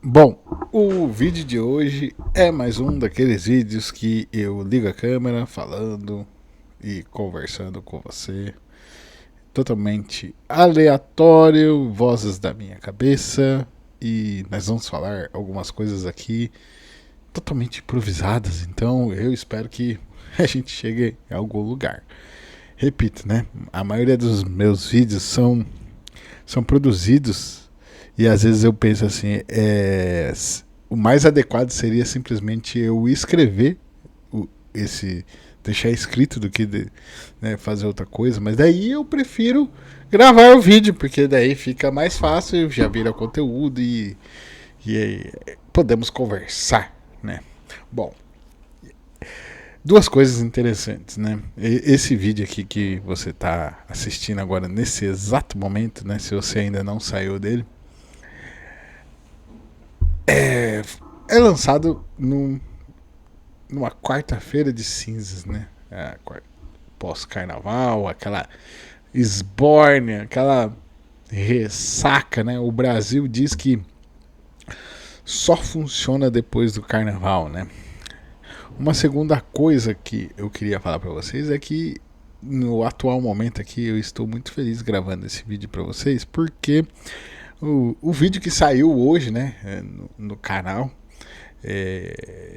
Bom, o vídeo de hoje é mais um daqueles vídeos que eu ligo a câmera falando e conversando com você. Totalmente aleatório, vozes da minha cabeça. E nós vamos falar algumas coisas aqui totalmente improvisadas. Então eu espero que a gente chegue a algum lugar. Repito, né? A maioria dos meus vídeos são produzidos e às vezes eu penso assim, o mais adequado seria simplesmente eu escrever esse deixar escrito do que né, fazer outra coisa, mas daí eu prefiro gravar o vídeo porque daí fica mais fácil, já vira conteúdo e aí podemos conversar, né? Bom, duas coisas interessantes, né? Esse vídeo aqui que você está assistindo agora nesse exato momento, né? Se você ainda não saiu dele, é lançado numa quarta-feira de cinzas, né? Pós-carnaval, aquela esbórnia, aquela ressaca, né? O Brasil diz que só funciona depois do carnaval, né? Uma segunda coisa que eu queria falar para vocês é que no atual momento aqui eu estou muito feliz gravando esse vídeo para vocês porque o vídeo que saiu hoje, né, no canal,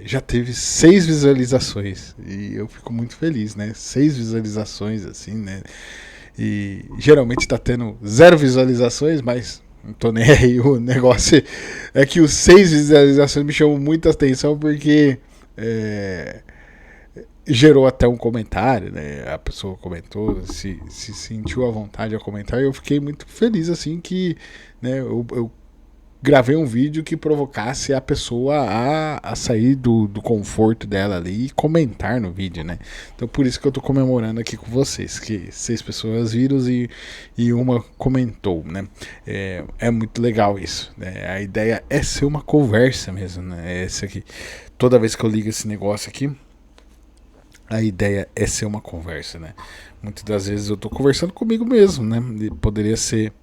já teve 6 visualizações e eu fico muito feliz, né? 6 visualizações assim, né? E geralmente tá tendo 0 visualizações, mas não tô nem aí. O negócio é que os 6 visualizações me chamam muita atenção porque é, gerou até um comentário, né? A pessoa comentou, se sentiu à vontade a comentar, e eu fiquei muito feliz assim que, né, eu gravei um vídeo que provocasse a pessoa a sair do conforto dela ali e comentar no vídeo, né? Então por isso que eu tô comemorando aqui com vocês, que 6 pessoas viram e uma comentou, né? É muito legal isso, né? A ideia é ser uma conversa mesmo, né? Essa aqui, toda vez que eu ligo esse negócio aqui, a ideia é ser uma conversa, né? Muitas das vezes eu tô conversando comigo mesmo, né? E poderia ser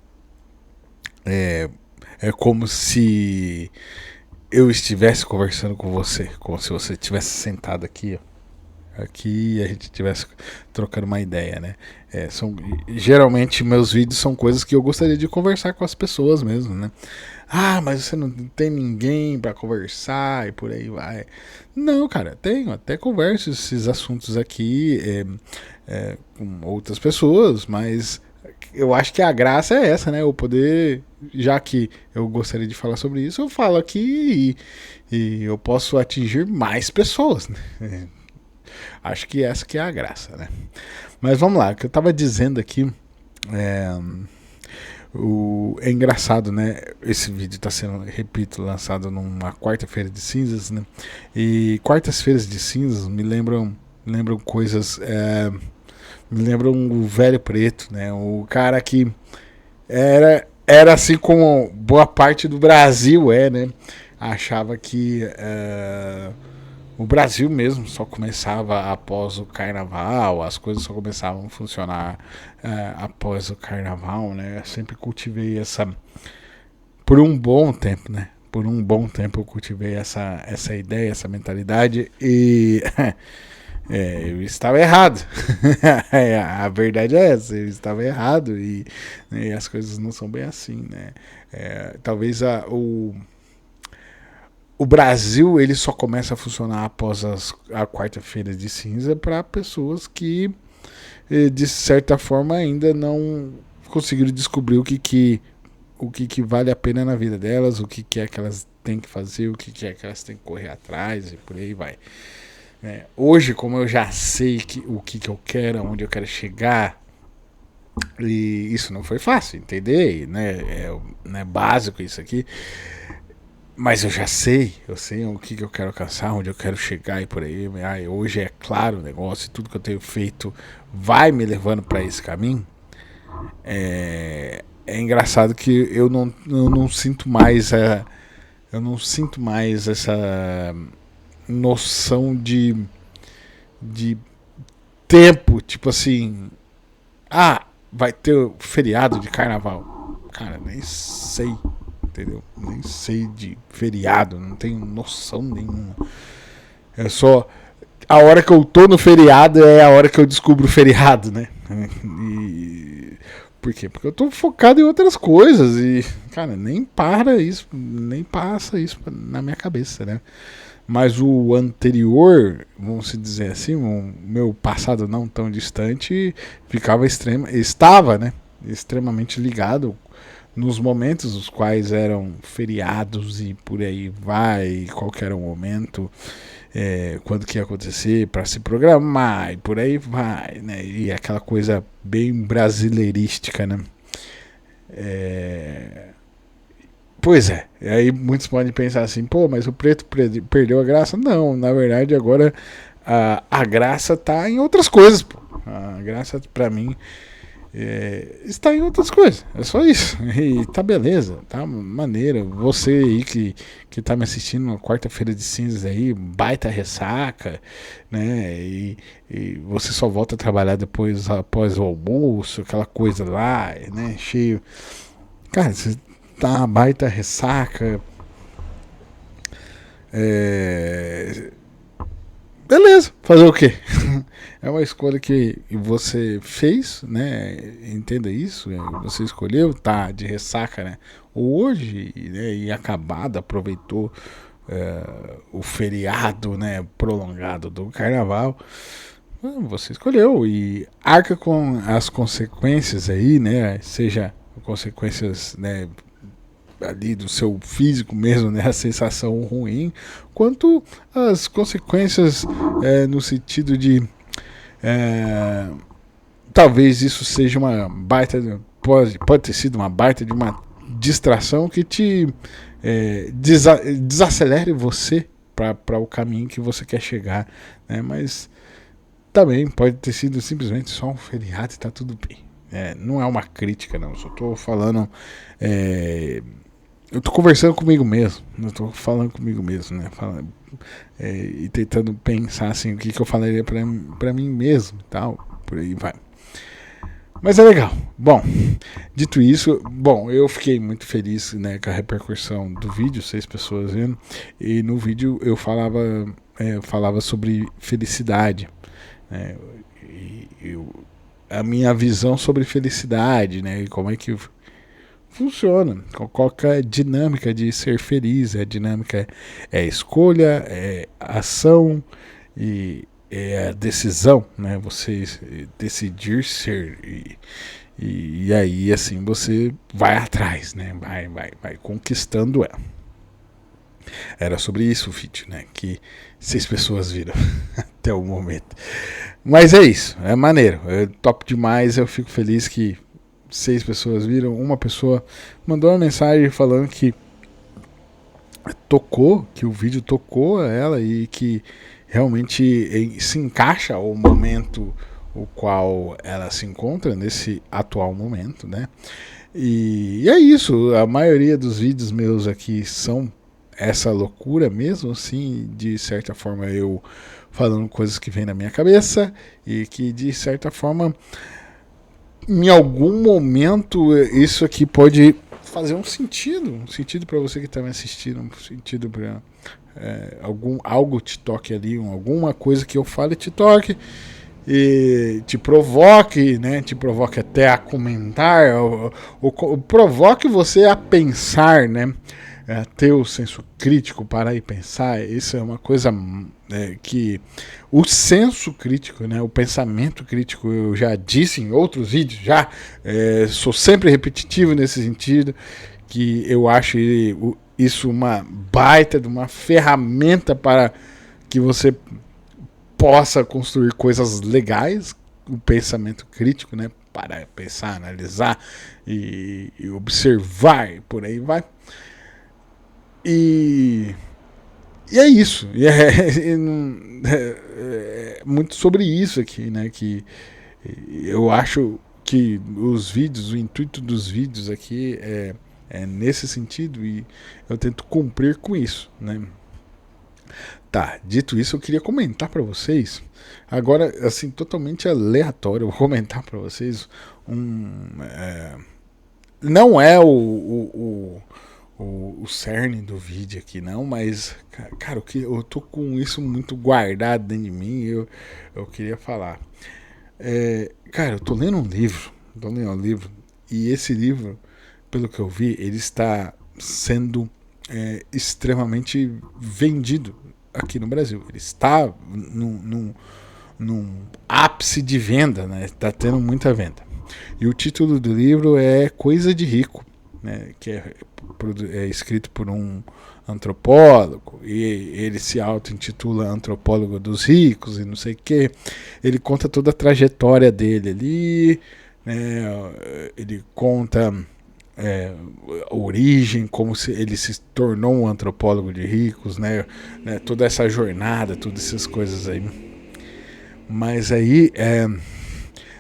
é, é como se eu estivesse conversando com você, como se você estivesse sentado aqui, ó, aqui e a gente estivesse trocando uma ideia, né? Geralmente meus vídeos são coisas que eu gostaria de conversar com as pessoas mesmo, né? Ah, mas você não tem ninguém para conversar e por aí vai. Não, cara, tenho, até converso esses assuntos aqui com outras pessoas, mas eu acho que a graça é essa, né? Eu poder, já que eu gostaria de falar sobre isso, eu falo aqui e eu posso atingir mais pessoas, né? Acho que essa que é a graça, né? Mas vamos lá, o que eu tava dizendo aqui é, é engraçado, né? Esse vídeo está sendo, repito, lançado numa quarta-feira de cinzas, né? E quartas-feiras de cinzas me lembram coisas, me lembram o Velho Preto, né? O cara que era assim como boa parte do Brasil né? Achava que o Brasil mesmo só começava após o carnaval, as coisas só começavam a funcionar após o carnaval, né? Eu sempre cultivei essa. Por um bom tempo, né? Por um bom tempo eu cultivei essa ideia, essa mentalidade e eu estava errado. A verdade é essa, eu estava errado e as coisas não são bem assim, né? Talvez o Brasil ele só começa a funcionar após a quarta-feira de cinza para pessoas que de certa forma ainda não conseguiram descobrir o que vale a pena na vida delas, o que é que elas têm que fazer, o que é que elas têm que correr atrás e por aí vai. Hoje, como eu já sei o que eu quero, onde eu quero chegar, e isso não foi fácil entender, né? É básico isso aqui. Mas eu sei o que eu quero alcançar, onde eu quero chegar e por aí. Hoje é claro o negócio, tudo que eu tenho feito vai me levando para esse caminho. É engraçado que eu não sinto mais eu não sinto mais essa noção de tempo, tipo assim, vai ter feriado de carnaval. Cara, nem sei. entendeu? Nem sei de feriado, não tenho noção nenhuma. É só a hora que eu tô no feriado é a hora que eu descubro o feriado, né? E por quê? Porque eu tô focado em outras coisas e, cara, nem passa isso na minha cabeça, né? Mas o anterior, vamos dizer assim, o meu passado não tão distante, estava, né, extremamente ligado nos momentos os quais eram feriados e por aí vai, qualquer momento, quando que ia acontecer para se programar e por aí vai, né? E aquela coisa bem brasileirística, né? Pois é, e aí muitos podem pensar assim, pô, mas o preto perdeu a graça? Não, na verdade agora a graça tá em outras coisas, pô. A graça pra mim está em outras coisas, é só isso. E tá beleza, tá maneiro. Você aí que tá me assistindo na quarta-feira de cinzas aí, baita ressaca, né? E você só volta a trabalhar depois, após o almoço, aquela coisa lá, né? Cheio. Cara, você tá uma baita ressaca. Beleza, fazer o quê? É uma escolha que você fez, né? Entenda isso. Você escolheu, tá de ressaca, né? Hoje, né? E acabado, aproveitou o feriado, né? Prolongado do carnaval. Você escolheu e arca com as consequências aí, né? Seja consequências, né, ali do seu físico mesmo, né, a sensação ruim, quanto as consequências no sentido de talvez isso seja uma baita, pode ter sido uma baita de uma distração que te desacelere você para o caminho que você quer chegar, né, mas também pode ter sido simplesmente só um feriado e tá tudo bem. Não é uma crítica, não. Só tô falando. Eu tô conversando comigo mesmo. Eu tô falando comigo mesmo, né? E tentando pensar assim, o que eu falaria pra mim mesmo e tal. Por aí vai. Mas é legal. Bom, dito isso, bom, eu fiquei muito feliz, né, com a repercussão do vídeo, 6 pessoas vendo. E no vídeo eu falava sobre felicidade. Né, a minha visão sobre felicidade, né? E como é que funciona, qual que é a dinâmica de ser feliz, a dinâmica é escolha, é ação e é a decisão, né? Você decidir ser e aí assim você vai atrás, né? Vai conquistando ela. Era sobre isso o vídeo, né? Que 6 pessoas viram até o momento. Mas é isso, é maneiro, é top demais. Eu fico feliz que 6 pessoas viram. Uma pessoa mandou uma mensagem falando que que o vídeo tocou ela e que realmente se encaixa ao momento o qual ela se encontra nesse atual momento, né? E é isso, a maioria dos vídeos meus aqui são essa loucura mesmo, assim, de certa forma eu falando coisas que vêm na minha cabeça e que de certa forma em algum momento isso aqui pode fazer um sentido para você que está me assistindo, um sentido para algo te toque ali, alguma coisa que eu fale te toque e te provoque, né? Te provoque até a comentar, ou provoque você a pensar, né? Ter o senso crítico, parar e pensar. Isso é uma coisa que o senso crítico, né, o pensamento crítico, eu já disse em outros vídeos, sou sempre repetitivo nesse sentido, que eu acho isso uma baita de uma ferramenta para que você possa construir coisas legais, o pensamento crítico, né, para pensar, analisar e observar, e por aí vai. E é isso. É muito sobre isso aqui, né? Que eu acho que os vídeos, o intuito dos vídeos aqui é nesse sentido e eu tento cumprir com isso, né? Tá, dito isso, eu queria comentar para vocês, agora, assim, totalmente aleatório, eu vou comentar para vocês não é o cerne do vídeo aqui, não, mas, cara, eu tô com isso muito guardado dentro de mim e eu queria falar. Cara, eu tô lendo um livro, e esse livro, pelo que eu vi, ele está sendo extremamente vendido aqui no Brasil. Ele está num ápice de venda, né? Está tendo muita venda. E o título do livro é Coisa de Rico, né? Que é escrito por um antropólogo, e ele se auto-intitula Antropólogo dos Ricos e não sei o que. Ele conta toda a trajetória dele ali, né? Ele conta a origem, como ele se tornou um antropólogo de ricos, né? Toda essa jornada, todas essas coisas aí. Mas aí,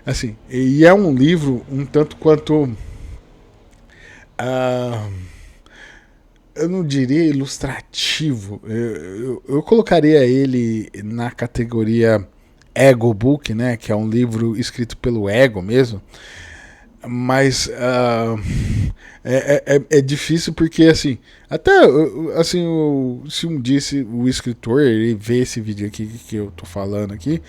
assim, e é um livro um tanto quanto, eu não diria ilustrativo, eu colocaria ele na categoria Ego Book, né? Que é um livro escrito pelo ego mesmo. Mas é difícil porque, assim, até assim, se um disse o escritor, ele vê esse vídeo aqui que eu tô falando aqui,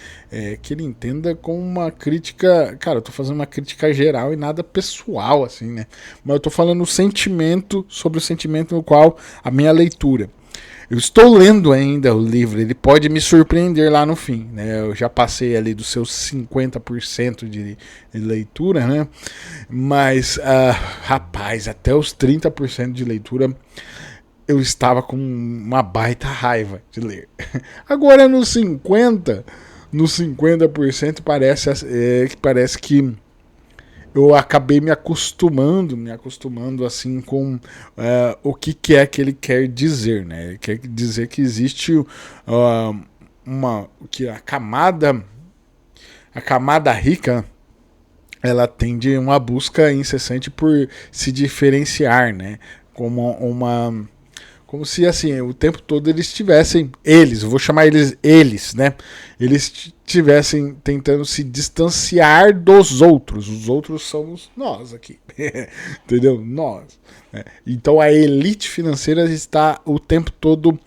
que ele entenda como uma crítica. Cara, eu tô fazendo uma crítica geral e nada pessoal, assim, né? Mas eu tô falando o sentimento, sobre o sentimento no qual a minha leitura. Eu estou lendo ainda o livro, ele pode me surpreender lá no fim, né? Eu já passei ali dos seus 50% de leitura, né? Mas, rapaz, até os 30% de leitura eu estava com uma baita raiva de ler. Agora nos 50% parece que eu acabei me acostumando assim com o que é que ele quer dizer, né? Ele quer dizer que existe que a camada rica, ela tende uma busca incessante por se diferenciar, né? Como se, assim, o tempo todo eu vou chamar eles, né? Eles estivessem tentando se distanciar dos outros. Os outros somos nós aqui, entendeu? Nós. Né? Então a elite financeira está o tempo todo,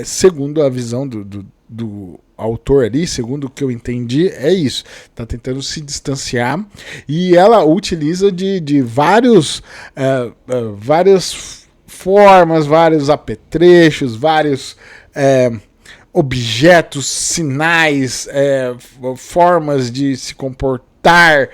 segundo a visão do autor ali, segundo o que eu entendi, é isso. Está tentando se distanciar e ela utiliza de várias formas, vários apetrechos, vários objetos, sinais, formas de se comportar,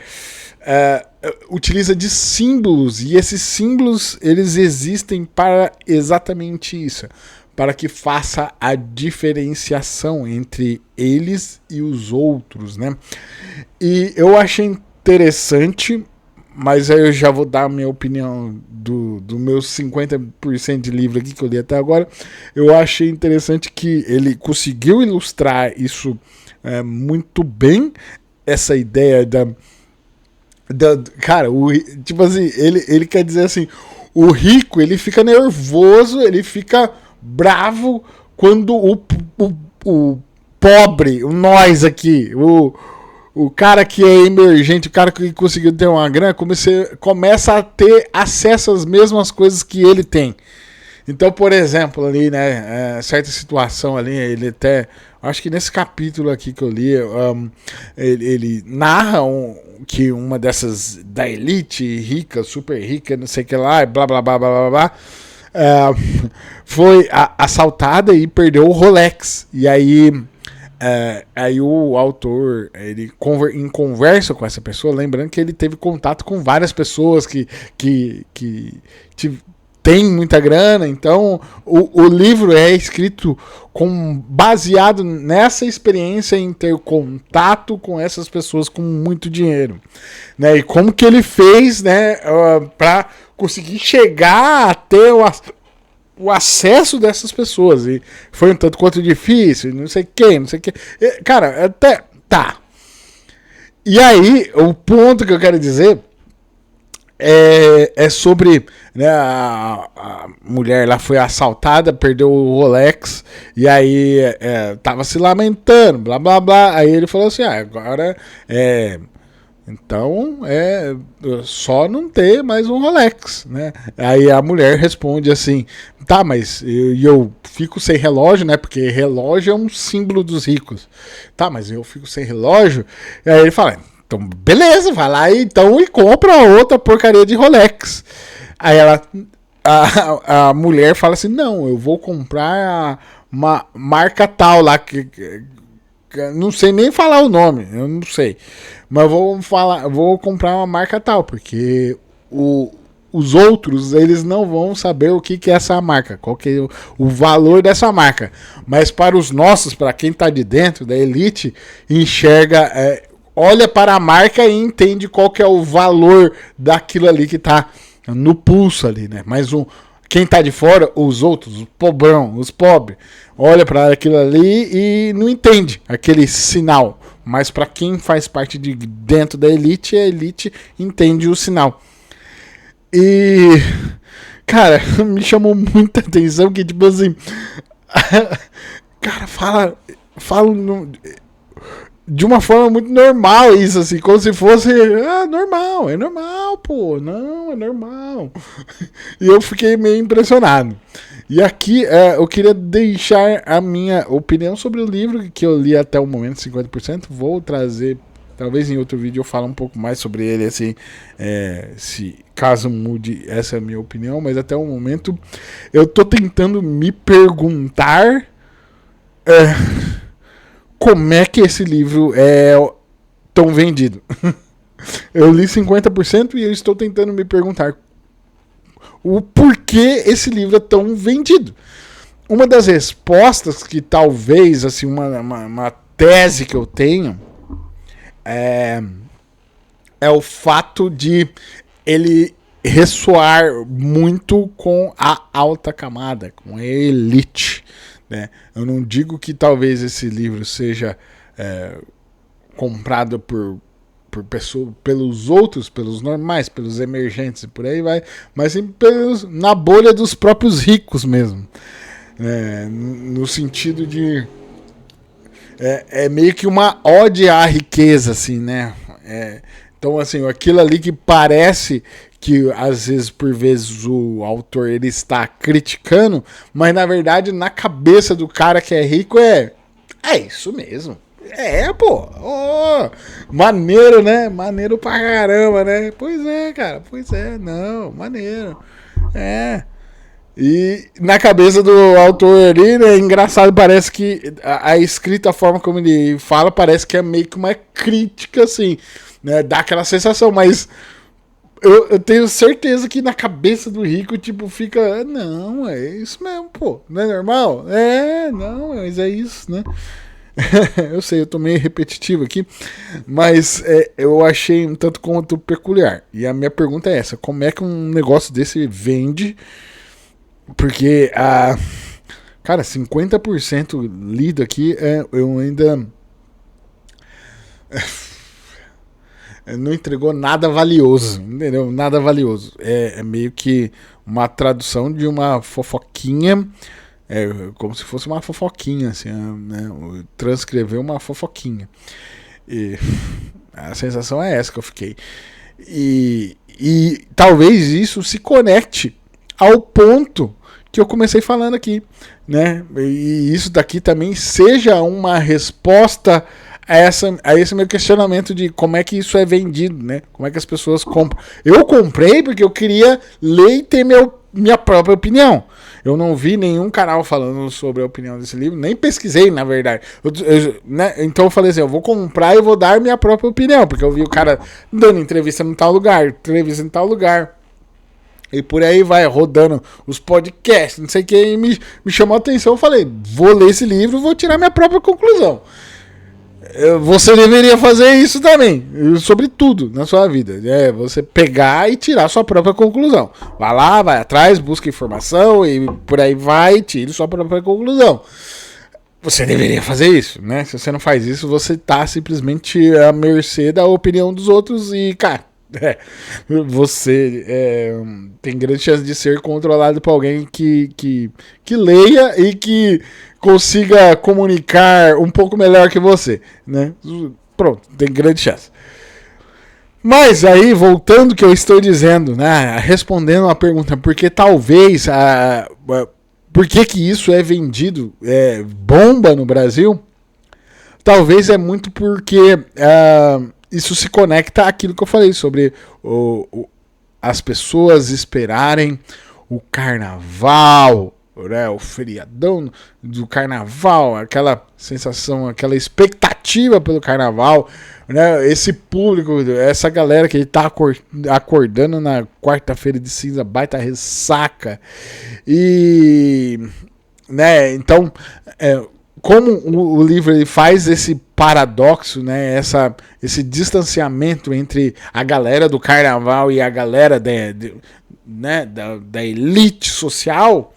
utiliza de símbolos, e esses símbolos eles existem para exatamente isso, para que faça a diferenciação entre eles e os outros, né? E eu achei interessante, mas aí eu já vou dar a minha opinião do meus 50% de livro aqui que eu li até agora. Eu achei interessante que ele conseguiu ilustrar isso muito bem, essa ideia cara, tipo assim, ele quer dizer assim, o rico, ele fica nervoso, ele fica bravo quando o pobre, nós aqui, o cara que é emergente, o cara que conseguiu ter uma grana, começa a ter acesso às mesmas coisas que ele tem. Então, por exemplo, ali, né, certa situação ali, ele até, acho que nesse capítulo aqui que eu li, ele narra que uma dessas da elite rica, super rica, não sei o que lá, blá blá blá blá blá blá, foi assaltada e perdeu o Rolex. E aí o autor, ele em conversa com essa pessoa, lembrando que ele teve contato com várias pessoas que tem muita grana, então o livro é escrito baseado nessa experiência em ter contato com essas pessoas com muito dinheiro, né? E como que ele fez, né, para conseguir chegar a ter o acesso dessas pessoas, e foi um tanto quanto difícil, não sei o que, cara, até tá. E aí o ponto que eu quero dizer é sobre, né, a mulher lá foi assaltada, perdeu o Rolex, e aí tava se lamentando, blá blá blá. Aí ele falou assim: agora Então, só não ter mais um Rolex, né? Aí a mulher responde assim, tá, mas eu fico sem relógio, né? Porque relógio é um símbolo dos ricos. Tá, mas eu fico sem relógio. E aí ele fala, então beleza, vai lá então e compra outra porcaria de Rolex. Aí a mulher fala assim, não, eu vou comprar uma marca tal lá que não sei nem falar o nome, eu não sei. Mas vou comprar uma marca tal, porque os outros, eles não vão saber o que é essa marca, qual que é o valor dessa marca. Mas para os nossos, para quem está de dentro da elite, enxerga, olha para a marca e entende qual que é o valor daquilo ali que está no pulso ali, né? Mas quem tá de fora, os outros, os pobrão, os pobres, olha para aquilo ali e não entende aquele sinal. Mas para quem faz parte de dentro da elite, a elite entende o sinal. E, cara, me chamou muita atenção que, tipo assim, cara, fala de uma forma muito normal isso, assim, como se fosse, normal, é normal, pô, não, é normal. E eu fiquei meio impressionado. E aqui eu queria deixar a minha opinião sobre o livro, que eu li até o momento, 50%, vou trazer, talvez em outro vídeo eu fale um pouco mais sobre ele, assim, se caso mude, essa é a minha opinião, mas até o momento eu tô tentando me perguntar como é que esse livro é tão vendido. Eu li 50% e eu estou tentando me perguntar o porquê esse livro é tão vendido. Uma das respostas que talvez, assim, uma tese que eu tenho é o fato de ele ressoar muito com a alta camada, com a elite. Né? Eu não digo que talvez esse livro seja comprado por pelos outros, pelos normais, pelos emergentes e por aí vai, mas sim na bolha dos próprios ricos mesmo. No sentido de é meio que uma ode à riqueza, assim, né? Então, assim, aquilo ali que parece que às vezes, por vezes, o autor ele está criticando, mas na verdade, na cabeça do cara que é rico é isso mesmo. Pô. Maneiro, né? Maneiro pra caramba, né? Pois é, cara. Pois é, não. Maneiro. E na cabeça do autor ali, né? Engraçado, parece que a escrita, a forma como ele fala, parece que é meio que uma crítica, assim, né? Dá aquela sensação, mas eu tenho certeza que na cabeça do rico, tipo, fica, não, é isso mesmo, pô. Não é normal? Não, mas é isso, né? Eu sei, eu tô meio repetitivo aqui, mas eu achei um tanto quanto peculiar. E a minha pergunta é essa: como é que um negócio desse vende? Porque, cara, 50% lido aqui, eu ainda não entregou nada valioso, entendeu? Nada valioso. É meio que uma tradução de uma fofoquinha. Como se fosse uma fofoquinha, assim, né? Transcrever uma fofoquinha. E a sensação é essa que eu fiquei. E talvez isso se conecte ao ponto que eu comecei falando aqui, né? E isso daqui também seja uma resposta a esse meu questionamento de como é que isso é vendido, né? Como é que as pessoas compram. Eu comprei porque eu queria ler e ter minha própria opinião. Eu não vi nenhum canal falando sobre a opinião desse livro, nem pesquisei, na verdade. Né? Então eu falei assim, eu vou comprar e vou dar minha própria opinião, porque eu vi o cara dando entrevista em tal lugar, e por aí vai, rodando os podcasts, não sei o que, e me chamou a atenção. Eu falei, vou ler esse livro e vou tirar minha própria conclusão. Você deveria fazer isso também, sobre tudo na sua vida. Você pegar e tirar sua própria conclusão. Vai lá, vai atrás, busca informação e por aí vai, tire sua própria conclusão. Você deveria fazer isso, né? Se você não faz isso, você tá simplesmente à mercê da opinião dos outros e, cara, você tem grande chance de ser controlado por alguém que leia e que consiga comunicar um pouco melhor que você, né? Pronto, tem grande chance. Mas aí, voltando ao que eu estou dizendo, né, respondendo a pergunta, porque talvez, por que isso é vendido, bomba no Brasil, talvez é muito porque isso se conecta àquilo que eu falei sobre as pessoas esperarem o carnaval, né, o feriadão do carnaval, aquela sensação, aquela expectativa pelo carnaval, né, esse público, essa galera que está acordando na quarta-feira de cinza, baita ressaca, e, né, então, como o livro ele faz esse paradoxo, né, esse distanciamento entre a galera do carnaval e a galera né, da elite social,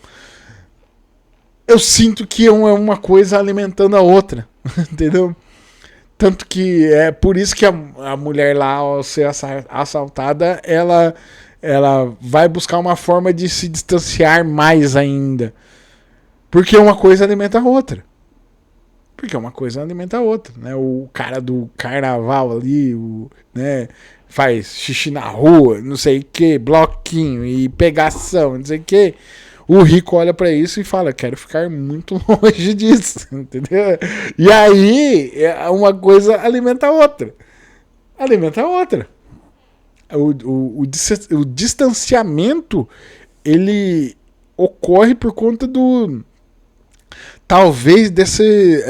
eu sinto que é uma coisa alimentando a outra, entendeu? Tanto que é por isso que a mulher lá, ao ser assaltada, ela vai buscar uma forma de se distanciar mais ainda. Porque uma coisa alimenta a outra. Porque uma coisa alimenta a outra, né? O cara do carnaval ali, né, faz xixi na rua, não sei o que, bloquinho e pegação, não sei o que. O rico olha pra isso e fala, quero ficar muito longe disso, entendeu? E aí, uma coisa alimenta a outra. Alimenta a outra. O distanciamento, ele ocorre por conta talvez desse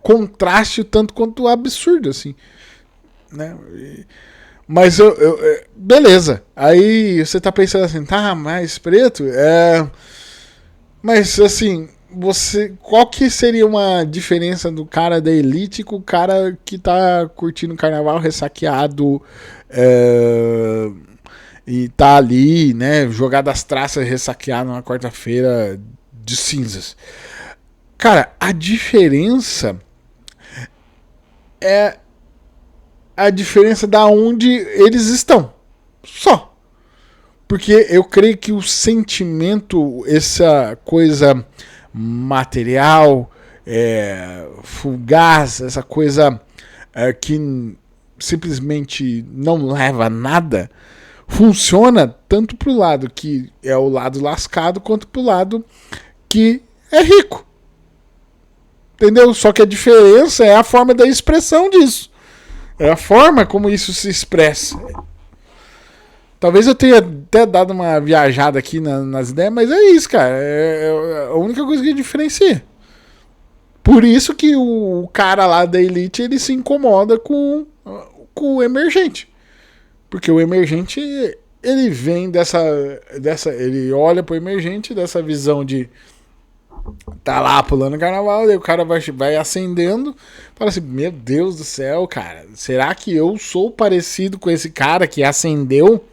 contraste tanto quanto absurdo, assim, né? Mas beleza. Aí você tá pensando assim, tá, mas preto, mas assim, qual que seria uma diferença do cara da elite com o cara que tá curtindo o carnaval ressaqueado, e tá ali, né, jogado as traças, ressaqueado numa quarta-feira de cinzas? Cara, a diferença é a diferença da onde eles estão. Só. Porque eu creio que o sentimento, essa coisa material, fugaz, essa coisa que simplesmente não leva a nada, funciona tanto pro lado que é o lado lascado, quanto pro lado que é rico. Entendeu? Só que a diferença é a forma da expressão disso. É a forma como isso se expressa. Talvez eu tenha até dado uma viajada aqui nas ideias, mas é isso, cara. É a única coisa que diferencia. Por isso que o cara lá da elite ele se incomoda com o emergente. Porque o emergente ele vem dessa ele olha pro emergente dessa visão de tá lá pulando carnaval, daí o cara vai acendendo, fala assim, meu Deus do céu, cara, será que eu sou parecido com esse cara que acendeu?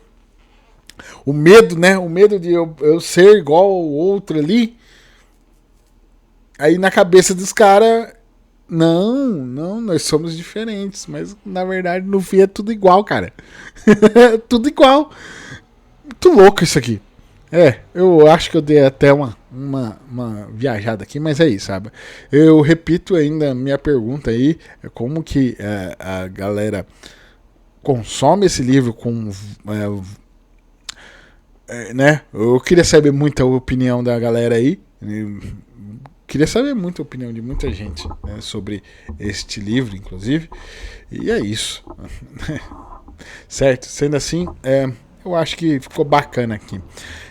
O medo, né? O medo de eu ser igual ao outro ali. Aí na cabeça dos caras, não, nós somos diferentes, mas na verdade no fim é tudo igual, cara. Tudo igual. Muito louco isso aqui. Eu acho que eu dei até uma viajada aqui, mas é isso, sabe? Eu repito ainda a minha pergunta aí, como que a galera consome esse livro com... né? Eu queria saber muito a opinião da galera aí. Queria saber muito a opinião de muita gente, né, sobre este livro, inclusive. E é isso. Certo? Sendo assim, eu acho que ficou bacana aqui.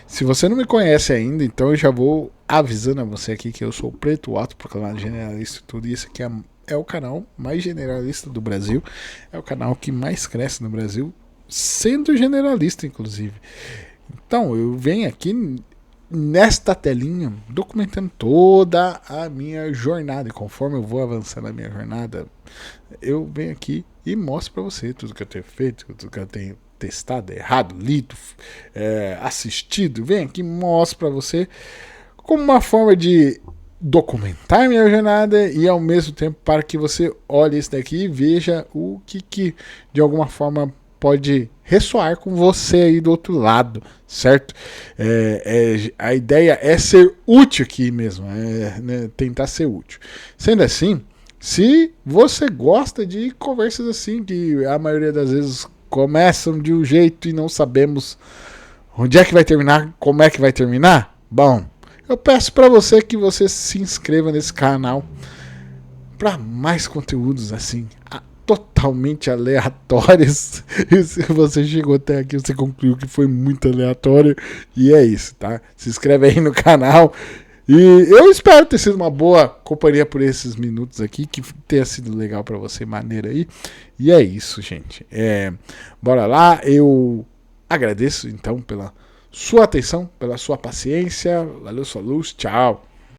Se você não me conhece ainda, então eu já vou avisando a você aqui que eu sou o Preto, o autoproclamado generalista e tudo. E esse aqui é o canal mais generalista do Brasil. É o canal que mais cresce no Brasil, sendo generalista, inclusive. Então, eu venho aqui nesta telinha documentando toda a minha jornada. E conforme eu vou avançando na minha jornada, eu venho aqui e mostro para você tudo que eu tenho feito, tudo que eu tenho testado, errado, lido, assistido. Venho aqui e mostro para você como uma forma de documentar minha jornada e ao mesmo tempo para que você olhe isso daqui e veja o que de alguma forma pode ressoar com você aí do outro lado, certo? A ideia é ser útil aqui mesmo, né, tentar ser útil. Sendo assim, Se você gosta de conversas assim, que a maioria das vezes começam de um jeito e não sabemos onde é que vai terminar, como é que vai terminar, bom, eu peço para você que você se inscreva nesse canal para mais conteúdos assim, totalmente aleatórios. E se você chegou até aqui, você concluiu que foi muito aleatório. E é isso, tá? Se inscreve aí no canal. E eu espero ter sido uma boa companhia por esses minutos aqui, que tenha sido legal para você, maneira aí. E é isso, gente. Bora lá. Eu agradeço então pela sua atenção, pela sua paciência. Valeu, sua luz. Tchau.